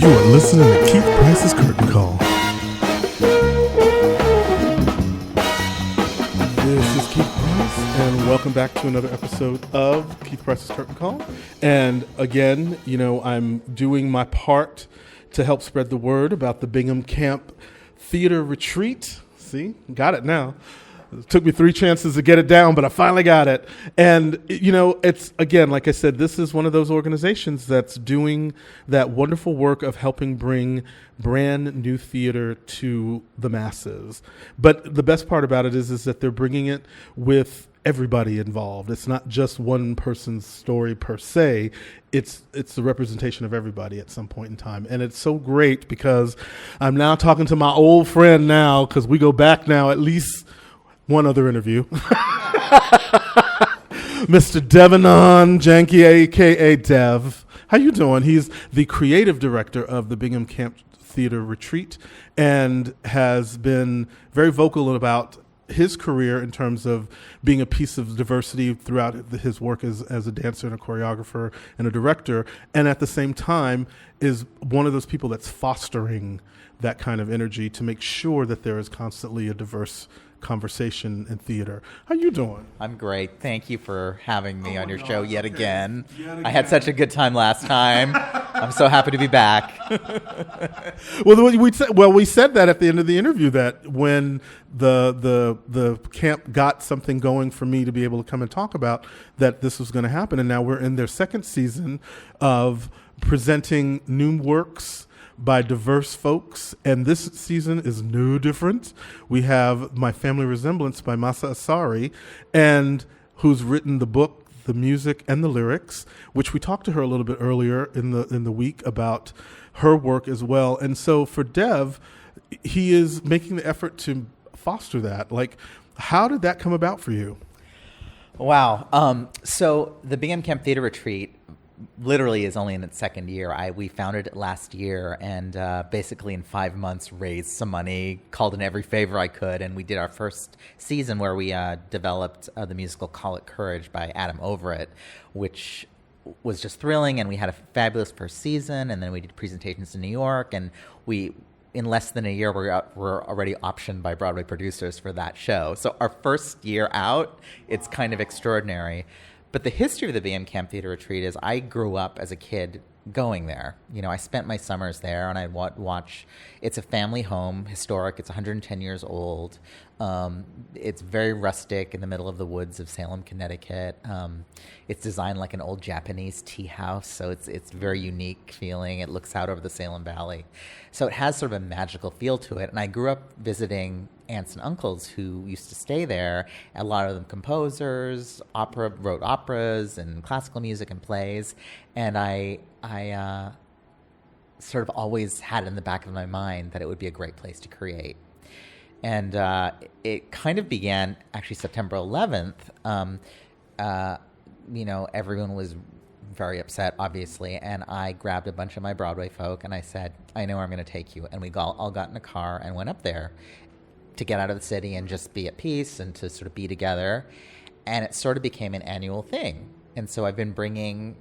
You are listening to Keith Price's Curtain Call. This is Keith Price, and welcome back to another episode of Keith Price's Curtain Call. And again, I'm doing my part to help spread the word about the Bingham Camp Theater Retreat. See, got it now. It took me 3 chances to get it down, but I finally got it. And, it's, again, like I said, this is one of those organizations that's doing that wonderful work of helping bring brand new theater to the masses. But the best part about it is that they're bringing it with everybody involved. It's not just one person's story per se. It's the representation of everybody at some point in time. And it's so great because I'm now talking to my old friend now, because we go back now at least one other interview. Mr. Devenand Janki, a.k.a. Dev. How you doing? He's the creative director of the Bingham Camp Theater Retreat and has been very vocal about his career in terms of being a piece of diversity throughout his work as a dancer and a choreographer and a director, and at the same time is one of those people that's fostering that kind of energy to make sure that there is constantly a diverse conversation in theater. How you doing? I'm great. Thank you for having me on your show yet again. I had such a good time last time. I'm so happy to be back. we said that at the end of the interview, that when the camp got something going for me to be able to come and talk about, that this was going to happen. And now we're in their second season of presenting new works by diverse folks, and this season is no different. We have My Family Resemblance by Masi Asare, and who's written the book, the music, and the lyrics, which we talked to her a little bit earlier in the week about her work as well. And so for Dev, he is making the effort to foster that. Like, how did that come about for you? Wow. So the Bingham Camp Theater Retreat literally is only in its second year. We founded it last year and basically in 5 months raised some money, called in every favor I could, and we did our first season where we developed the musical Call It Courage by Adam Overett, which was just thrilling, and we had a fabulous first season, and then we did presentations in New York, and in less than a year, we're already optioned by Broadway producers for that show. So our first year out, it's kind of extraordinary. But the history of the Bingham Camp Theater Retreat is I grew up as a kid going there. I spent my summers there, and I'd watch. It's a family home, historic. It's 110 years old. It's very rustic in the middle of the woods of Salem, Connecticut. It's designed like an old Japanese tea house, so it's very unique feeling. It looks out over the Salem Valley. So it has sort of a magical feel to it. And I grew up visiting aunts and uncles who used to stay there, a lot of them composers, wrote operas and classical music and plays. And I sort of always had it in the back of my mind that it would be a great place to create. And it kind of began actually September 11th. Everyone was very upset, obviously, and I grabbed a bunch of my Broadway folk and I said, I know where I'm going to take you. And we all got in a car and went up there to get out of the city and just be at peace and to sort of be together. And it sort of became an annual thing. And so I've been bringing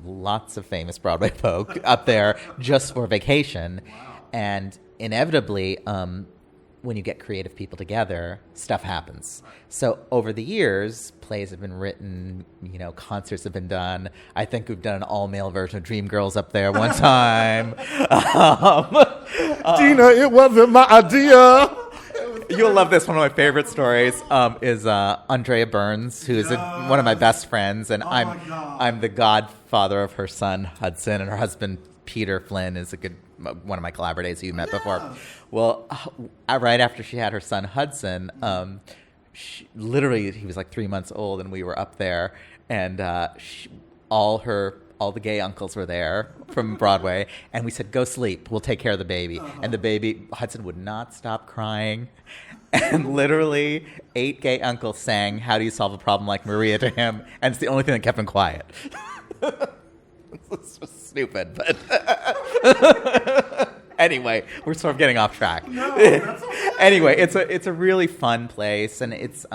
lots of famous Broadway folk up there just for vacation. Wow. And inevitably, when you get creative people together, stuff happens. So over the years, plays have been written, concerts have been done. I think we've done an all-male version of Dreamgirls up there one time. Dina, it wasn't my idea. You'll love this. One of my favorite stories is Andrea Burns, who is one of my best friends, and I'm the godfather of her son Hudson, and her husband Peter Flynn is one of my collaborators who you met before. Well, right after she had her son Hudson, literally he was like 3 months old, and we were up there, and all the gay uncles were there from Broadway, and we said, go sleep, we'll take care of the baby. And the baby, Hudson would not stop crying, and literally 8 gay uncles sang How Do You Solve a Problem Like Maria to him, and it's the only thing that kept him quiet. It's stupid, but anyway, we're sort of getting off track. No, that's okay. Anyway, it's a really fun place, and it's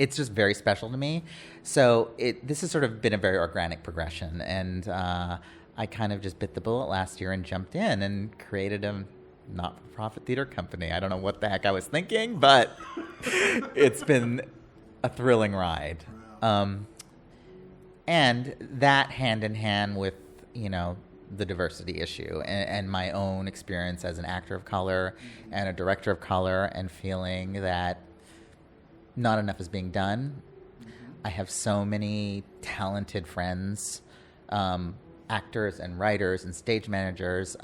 it's just very special to me. So this has sort of been a very organic progression, and I kind of just bit the bullet last year and jumped in and created a not-for-profit theater company. I don't know what the heck I was thinking, but it's been a thrilling ride. And that hand in hand with, the diversity issue and my own experience as an actor of color and a director of color, and feeling that not enough is being done. I have so many talented friends, actors and writers and stage managers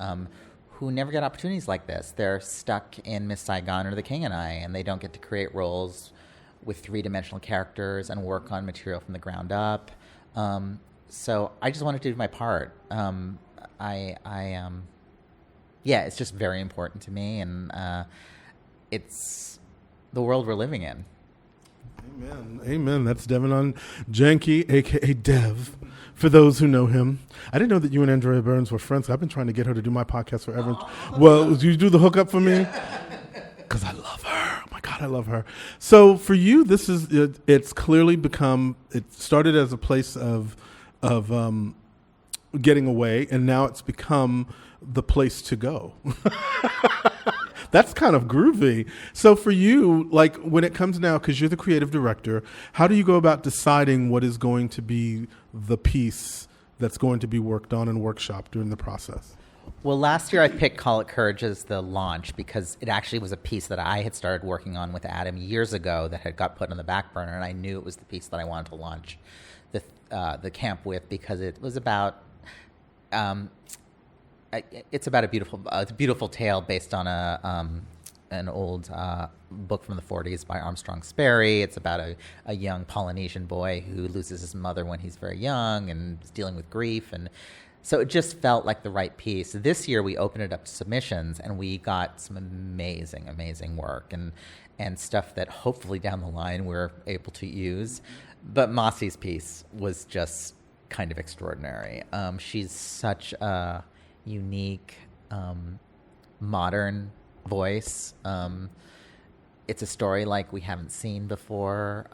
who never get opportunities like this. They're stuck in Miss Saigon or The King and I, and they don't get to create roles with three-dimensional characters and work on material from the ground up. So I just wanted to do my part. It's just very important to me, and it's the world we're living in. Amen. That's Devenand Janki, a.k.a. Dev, for those who know him. I didn't know that you and Andrea Burns were friends. I've been trying to get her to do my podcast forever. Well, you do the hookup for me? Because I love her. Oh, my God, I love her. So for you, this is it's clearly become, it started as a place of getting away, and now it's become the place to go. That's kind of groovy. So for you, like when it comes now, because you're the creative director, how do you go about deciding what is going to be the piece that's going to be worked on and workshopped during the process? Well, last year I picked Call It Courage as the launch because it actually was a piece that I had started working on with Adam years ago that had got put on the back burner, and I knew it was the piece that I wanted to launch the camp with, because it was about it's about a beautiful tale based on an old book from the 40s by Armstrong Sperry. It's about a young Polynesian boy who loses his mother when he's very young and is dealing with grief, and so it just felt like the right piece. This year we opened it up to submissions, and we got some amazing work and stuff that hopefully down the line we're able to use. But Masi's piece was just kind of extraordinary. She's such a unique, modern voice. It's a story like we haven't seen before.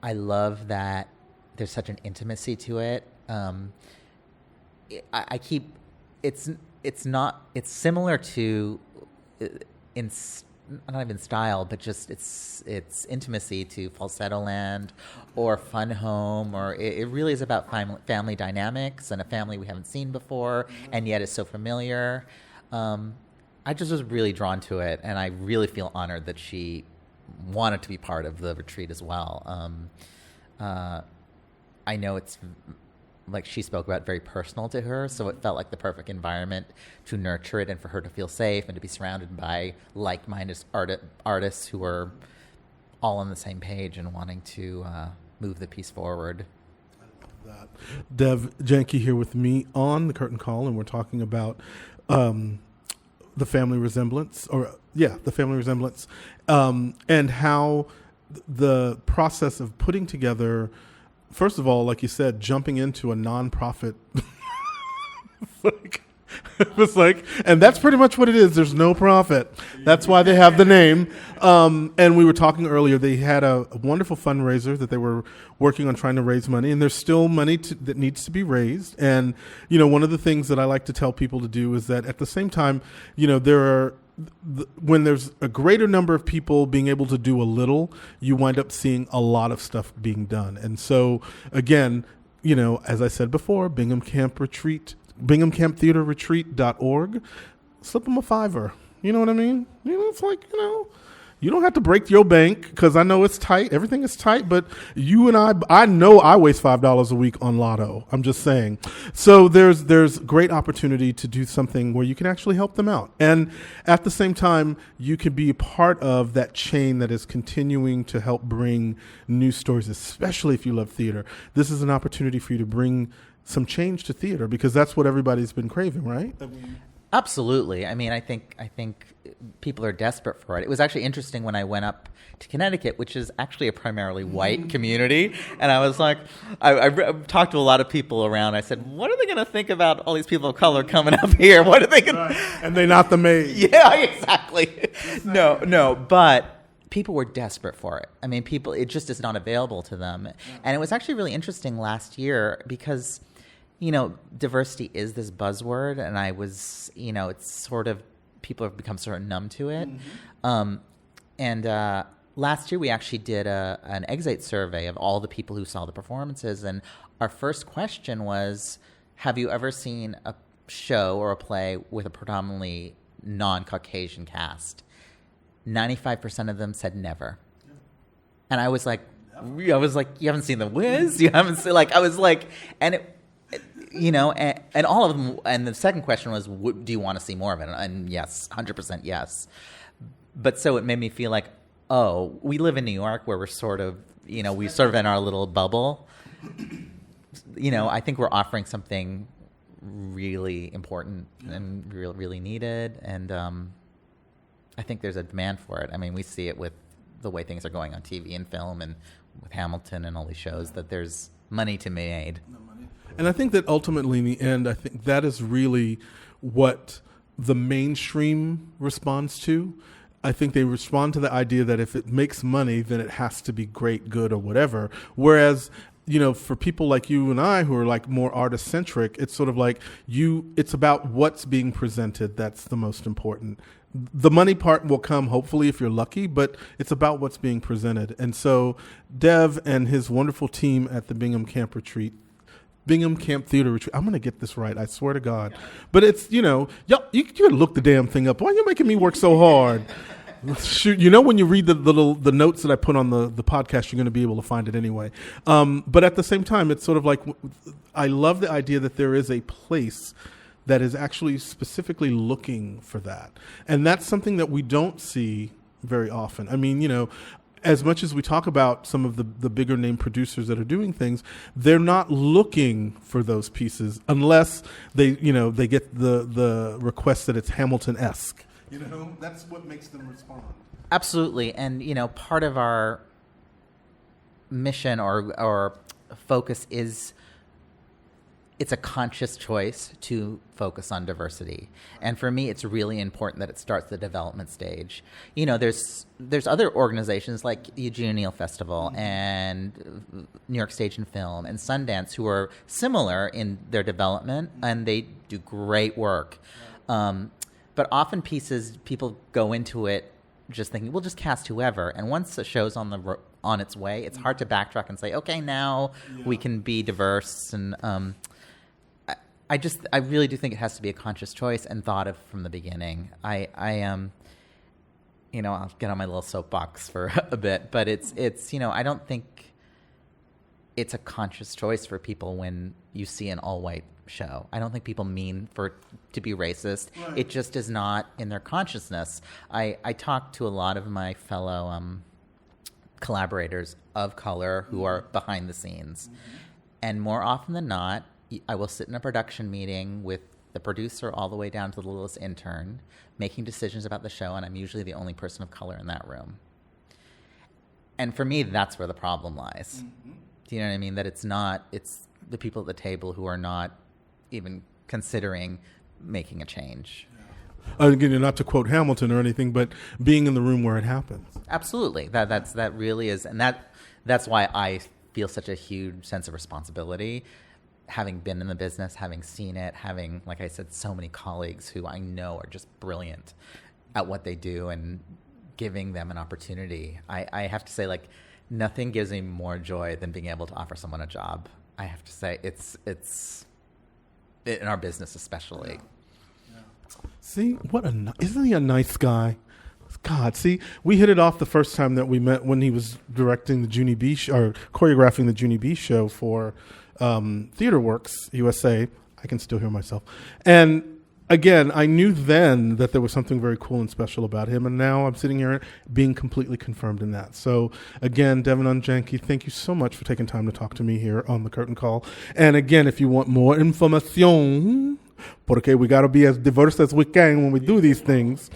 I love that there's such an intimacy to it. It's similar to not even style, but just its intimacy to Falsetto Land or Fun Home, or it really is about family dynamics and a family we haven't seen before, and yet is so familiar. I just was really drawn to it, and I really feel honored that she wanted to be part of the retreat as well. I know it's like she spoke about, very personal to her, so it felt like the perfect environment to nurture it and for her to feel safe and to be surrounded by like-minded artists who are all on the same page and wanting to move the piece forward. I love that. Dev Janki here with me on The Curtain Call, and we're talking about the Family Resemblance, and how the process of putting together, first of all, like you said, jumping into a nonprofit, and that's pretty much what it is. There's no profit. That's why they have the name. And we were talking earlier, they had a wonderful fundraiser that they were working on trying to raise money, and there's still money that needs to be raised. And, one of the things that I like to tell people to do is that at the same time, when there's a greater number of people being able to do a little, you wind up seeing a lot of stuff being done. And so, again, as I said before, Bingham Camp Theater Retreat.org, slip them a $5. You know what I mean? It's like, you don't have to break your bank, because I know it's tight. Everything is tight, but you and I know I waste $5 a week on Lotto. I'm just saying. So there's great opportunity to do something where you can actually help them out. And at the same time, you can be part of that chain that is continuing to help bring new stories, especially if you love theater. This is an opportunity for you to bring some change to theater, because that's what everybody's been craving, right? Absolutely. I mean, I think people are desperate for it. It was actually interesting when I went up to Connecticut, which is actually a primarily white community, and I was like, I talked to a lot of people around. I said, what are they going to think about all these people of color coming up here? What are they going to... And they're not the maid. Yeah, exactly. No, but people were desperate for it. I mean, it just is not available to them. And it was actually really interesting last year because, diversity is this buzzword, and I was, it's sort of, people have become sort of numb to it. And last year we actually did an exit survey of all the people who saw the performances, and our first question was, have you ever seen a show or a play with a predominantly non-Caucasian cast? 95% of them said never. And I was like, you haven't seen The Wiz? You haven't seen, and and all of them, and the second question was, do you want to see more of it? And yes, 100% yes. But so it made me feel like, oh, we live in New York where we're sort of, we're sort of in our little bubble. I think we're offering something really important and really needed. And I think there's a demand for it. I mean, we see it with the way things are going on TV and film and with Hamilton and all these shows, that there's money to be made. And I think that ultimately in the end, I think that is really what the mainstream responds to. I think they respond to the idea that if it makes money, then it has to be great, good, or whatever. Whereas, for people like you and I who are like more artist-centric, it's sort of like it's about what's being presented that's the most important. The money part will come, hopefully, if you're lucky, but it's about what's being presented. And so Dev and his wonderful team at the Bingham Camp Theater Retreat. I'm going to get this right, I swear to God. But it's, y'all, you can look the damn thing up. Why are you making me work so hard? Shoot, when you read the notes that I put on the podcast, you're going to be able to find it anyway. But at the same time, it's sort of like, I love the idea that there is a place that is actually specifically looking for that. And that's something that we don't see very often. I mean, as much as we talk about some of the bigger name producers that are doing things, they're not looking for those pieces unless they get the request that it's Hamilton-esque. That's what makes them respond. Absolutely. And, part of our mission or focus is, it's a conscious choice to focus on diversity. And for me, it's really important that it starts the development stage. There's other organizations like the Eugenio Festival and New York Stage and Film and Sundance who are similar in their development, and they do great work. But often people go into it just thinking, we'll just cast whoever. And once the show's on its way, it's hard to backtrack and say, okay, now we can be diverse. And I really do think it has to be a conscious choice and thought of from the beginning. I'll get on my little soapbox for a bit, but it's I don't think it's a conscious choice for people when you see an all-white show. I don't think people mean for it to be racist. Right. It just is not in their consciousness. I talk to a lot of my fellow collaborators of color who are behind the scenes, and more often than not, I will sit in a production meeting with the producer all the way down to the littlest intern, making decisions about the show, and I'm usually the only person of color in that room. And for me, that's where the problem lies. Do you know what I mean? That it's the people at the table who are not even considering making a change. Again, not to quote Hamilton or anything, but being in the room where it happens. Absolutely. That really is, and that's why I feel such a huge sense of responsibility, having been in the business, having seen it, having, like I said, so many colleagues who I know are just brilliant at what they do, and giving them an opportunity. I have to say, nothing gives me more joy than being able to offer someone a job. I have to say, it's in our business especially. Yeah. See, isn't he a nice guy? God, see, we hit it off the first time that we met when he was directing the Junie B or choreographing the Junie B show for TheaterWorks USA. I can still hear myself. And again, I knew then that there was something very cool and special about him, and now I'm sitting here being completely confirmed in that. So again, Devenand Janki, thank you so much for taking time to talk to me here on The Curtain Call. And again, if you want more information, porque we got to be as diverse as we can when we do these things,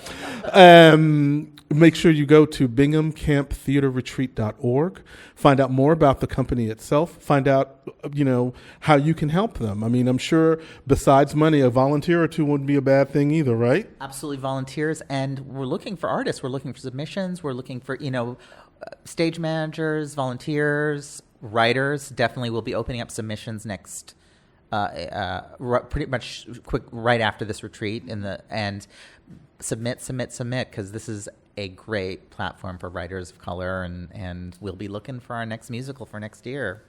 make sure you go to binghamcamptheaterretreat.org, find out more about the company itself, find out, how you can help them. I mean, I'm sure besides money, a volunteer or two wouldn't be a bad thing either, right? Absolutely, volunteers. And we're looking for artists. We're looking for submissions. We're looking for, stage managers, volunteers, writers. Definitely we'll be opening up submissions next pretty much quick right after this retreat and submit because this is a great platform for writers of color, and we'll be looking for our next musical for next year.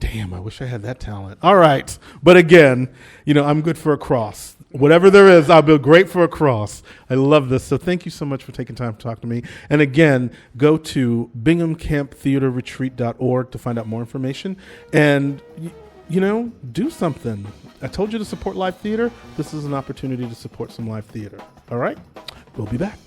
Damn, I wish I had that talent. All right. But again, I'm good for a cross. Whatever there is, I'll be great for a cross. I love this. So thank you so much for taking time to talk to me. And again, go to binghamcamptheaterretreat.org to find out more information. And, do something. I told you to support live theater. This is an opportunity to support some live theater. All right? We'll be back.